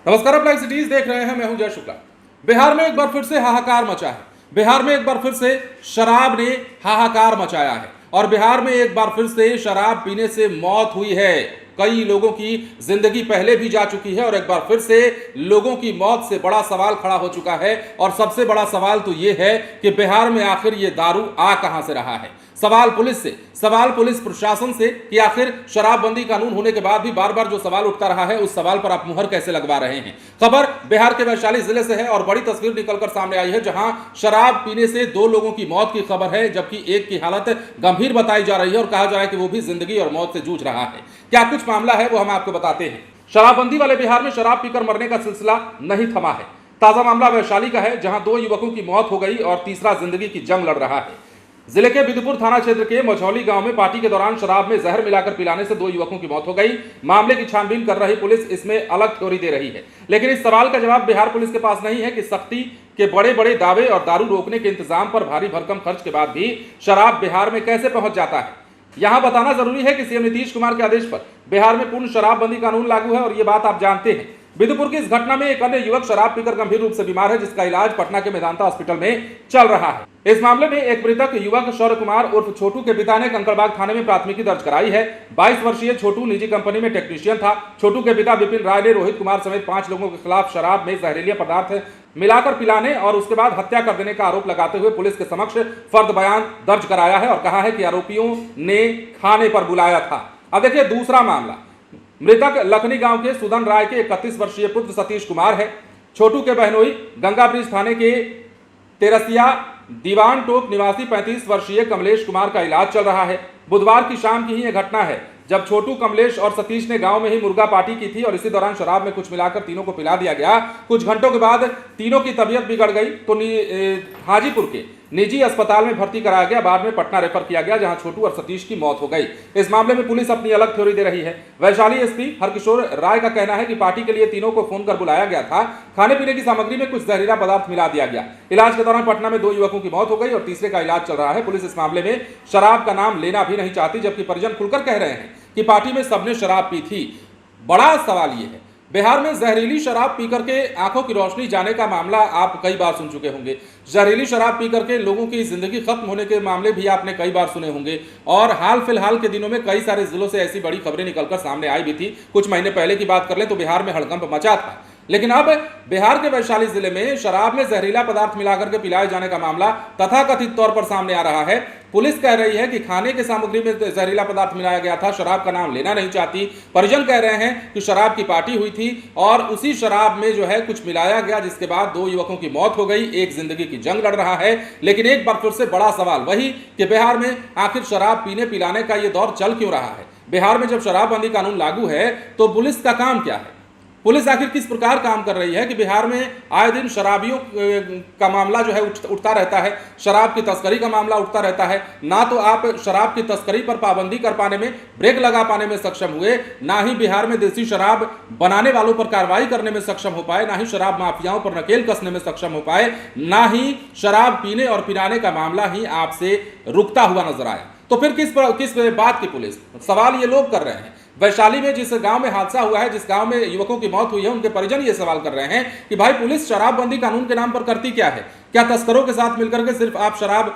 नमस्कार, आप live cities देख रहे हैं। मैं हूं जय शुक्ला। बिहार में एक बार फिर से हाहाकार मचा है। बिहार में एक बार फिर से शराब ने हाहाकार मचाया है और बिहार में एक बार फिर से शराब पीने से मौत हुई है। कई लोगों की जिंदगी पहले भी जा चुकी है और एक बार फिर से लोगों की मौत से बड़ा सवाल खड़ा हो चुका है। और सबसे बड़ा सवाल तो यह है कि बिहार में आखिर ये दारू आ कहां से रहा है। सवाल पुलिस से, सवाल पुलिस प्रशासन से कि आखिर शराबबंदी कानून होने के बाद भी बार बार जो सवाल उठता रहा है, उस सवाल पर आप मुहर कैसे लगवा रहे हैं। खबर बिहार के वैशाली जिले से है और बड़ी तस्वीर निकलकर सामने आई है, जहां शराब पीने से 2 लोगों की मौत की खबर है, जबकि एक की हालत गंभीर बताई जा रही है और कहा जा रहा है कि वो भी जिंदगी और मौत से जूझ रहा है। क्या कुछ मामला है वो हम आपको बताते हैं। शराबबंदी वाले बिहार में शराब पीकर मरने का सिलसिला नहीं थमा है। ताजा मामला वैशाली का है, जहां 2 युवकों की मौत हो गई और तीसरा जिंदगी की जंग लड़ रहा है। जिले के बिदुपुर थाना क्षेत्र के मझौली गांव में पार्टी के दौरान शराब में जहर मिलाकर पिलाने से 2 युवकों की मौत हो गई। मामले की छानबीन कर रही पुलिस इसमें अलग थ्योरी दे रही है, लेकिन इस सवाल का जवाब बिहार पुलिस के पास नहीं है कि सख्ती के बड़े बड़े दावे और दारू रोकने के इंतजाम पर भारी भरकम खर्च के बाद भी शराब बिहार में कैसे पहुंच जाता है। यहां बताना जरूरी है कि सीएम नीतीश कुमार के आदेश पर बिहार में पूर्ण शराबबंदी कानून लागू है और यह बात आप जानते हैं। बिदुपुर की इस घटना में एक अन्य युवक शराब पीकर गंभीर रूप से बीमार है, जिसका इलाज पटना के मेदांता हॉस्पिटल में चल रहा है। इस मामले में एक मृतक युवक शौर्य कुमार उर्फ छोटू के पिता ने कंकड़बाग थाने में प्राथमिकी दर्ज कराई है। 22 वर्षीय छोटू निजी कंपनी में टेक्नीशियन था। छोटू के पिता विपिन राय ने रोहित कुमार समेत 5 लोगों के खिलाफ शराब में जहरीले पदार्थ मिलाकर पिलाने और उसके बाद हत्या कर देने का आरोप लगाते हुए पुलिस के समक्ष फर्द बयान दर्ज कराया है और कहा है कि आरोपियों ने खाने पर बुलाया था। अब देखिए दूसरा मामला। मृतक लखनी गांव के सुदन राय के 31 वर्षीय पुत्र सतीश कुमार है। छोटू के बहनोई गंगा ब्रिज थाने के तेरसिया दीवान टोक निवासी 35 वर्षीय कमलेश कुमार का इलाज चल रहा है। बुधवार की शाम की ही यह घटना है, जब छोटू, कमलेश और सतीश ने गांव में ही मुर्गा पार्टी की थी और इसी दौरान शराब में कुछ मिलाकर तीनों को पिला दिया गया। कुछ घंटों के बाद तीनों की तबीयत बिगड़ गई तो हाजीपुर के निजी अस्पताल में भर्ती कराया गया। बाद में पटना रेफर किया गया, जहां छोटू और सतीश की मौत हो गई। इस मामले में पुलिस अपनी अलग थ्योरी दे रही है। वैशाली एसपी हरकिशोर राय का कहना है कि पार्टी के लिए तीनों को फोन कर बुलाया गया था। खाने पीने की सामग्री में कुछ जहरीला पदार्थ मिला दिया गया। इलाज के दौरान पटना में 2 युवकों की मौत हो गई और तीसरे का इलाज चल रहा है। पुलिस इस मामले में शराब का नाम लेना भी नहीं चाहती, जबकि परिजन खुलकर कह रहे हैं कि पार्टी में सबने शराब पी थी। बड़ा सवाल यह है, बिहार में जहरीली शराब पीकर के आंखों की रोशनी जाने का मामला आप कई बार सुन चुके होंगे। जहरीली शराब पीकर के लोगों की जिंदगी खत्म होने के मामले भी आपने कई बार सुने होंगे और हाल फिलहाल के दिनों में कई सारे जिलों से ऐसी बड़ी खबरें निकलकर सामने आई भी थी। कुछ महीने पहले की बात कर लें तो बिहार में हड़कंप मचा था, लेकिन अब बिहार के वैशाली जिले में शराब में जहरीला पदार्थ मिलाकर के पिलाए जाने का मामला तथाकथित तौर पर सामने आ रहा है। पुलिस कह रही है कि खाने की सामग्री में जहरीला पदार्थ मिलाया गया था, शराब का नाम लेना नहीं चाहती। परिजन कह रहे हैं कि शराब की पार्टी हुई थी और उसी शराब में जो है कुछ मिलाया गया, जिसके बाद 2 युवकों की मौत हो गई, एक जिंदगी की जंग लड़ रहा है। लेकिन एक बार फिर से बड़ा सवाल वही कि बिहार में आखिर शराब पीने पिलाने का यह दौर चल क्यों रहा है। बिहार में जब शराबबंदी कानून लागू है तो पुलिस का काम क्या है, पुलिस आखिर किस प्रकार काम कर रही है कि बिहार में आए दिन शराबियों का मामला जो है उठता रहता है, शराब की तस्करी का मामला उठता रहता है। ना तो आप शराब की तस्करी पर पाबंदी कर पाने में, ब्रेक लगा पाने में सक्षम हुए, ना ही बिहार में देसी शराब बनाने वालों पर कार्रवाई करने में सक्षम हो पाए, ना ही शराब माफियाओं पर नकेल कसने में सक्षम हो पाए, ना ही शराब पीने और पिलाने का मामला ही आपसे रुकता हुआ नजर आया। तो फिर किस बात की पुलिस? सवाल ये लोग कर रहे हैं। वैशाली में जिस गांव में हादसा हुआ है, जिस गांव में युवकों की मौत हुई है, उनके परिजन ये सवाल कर रहे हैं कि भाई पुलिस शराबबंदी कानून के नाम पर करती क्या है। क्या तस्करों के साथ मिलकर के सिर्फ आप शराब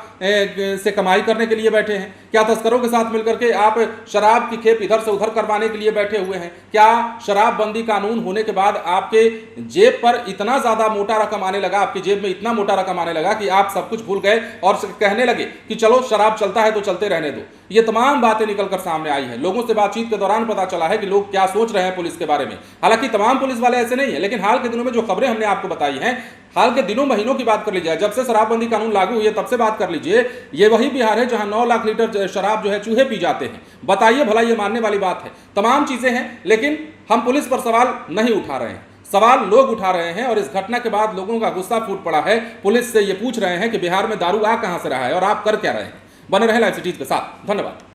से कमाई करने के लिए बैठे हैं? क्या तस्करों के साथ मिलकर के आप शराब की खेप इधर से उधर करवाने के लिए बैठे हुए हैं? क्या शराबबंदी कानून होने के बाद आपके जेब पर इतना ज्यादा मोटा रकम आने लगा, आपकी जेब में इतना मोटा रकम आने लगा कि आप सब कुछ भूल गए और कहने लगे कि चलो शराब चलता है तो चलते रहने दो। ये तमाम बातें निकलकर सामने आई है। लोगों से बातचीत के दौरान पता चला है कि लोग क्या सोच रहे हैं पुलिस के बारे में। हालांकि तमाम पुलिस वाले ऐसे नहीं है, लेकिन हाल के दिनों में जो खबरें हमने आपको बताई हैं, हाल के दिनों महीनों की बात कर लीजिए, जब से शराबबंदी कानून लागू हुई है तब से बात कर लीजिए, ये वही बिहार है जहां 9 लाख लीटर शराब जो है चूहे पी जाते हैं। बताइए भला ये मानने वाली बात है? तमाम चीजें हैं, लेकिन हम पुलिस पर सवाल नहीं उठा रहे हैं। सवाल लोग उठा रहे हैं और इस घटना के बाद लोगों का गुस्सा फूट पड़ा है। पुलिस से ये पूछ रहे हैं कि बिहार में दारू आ कहां से रहा है और आप कर क्या रहे हैं। बने रहे लाइव सिटीज के साथ। धन्यवाद।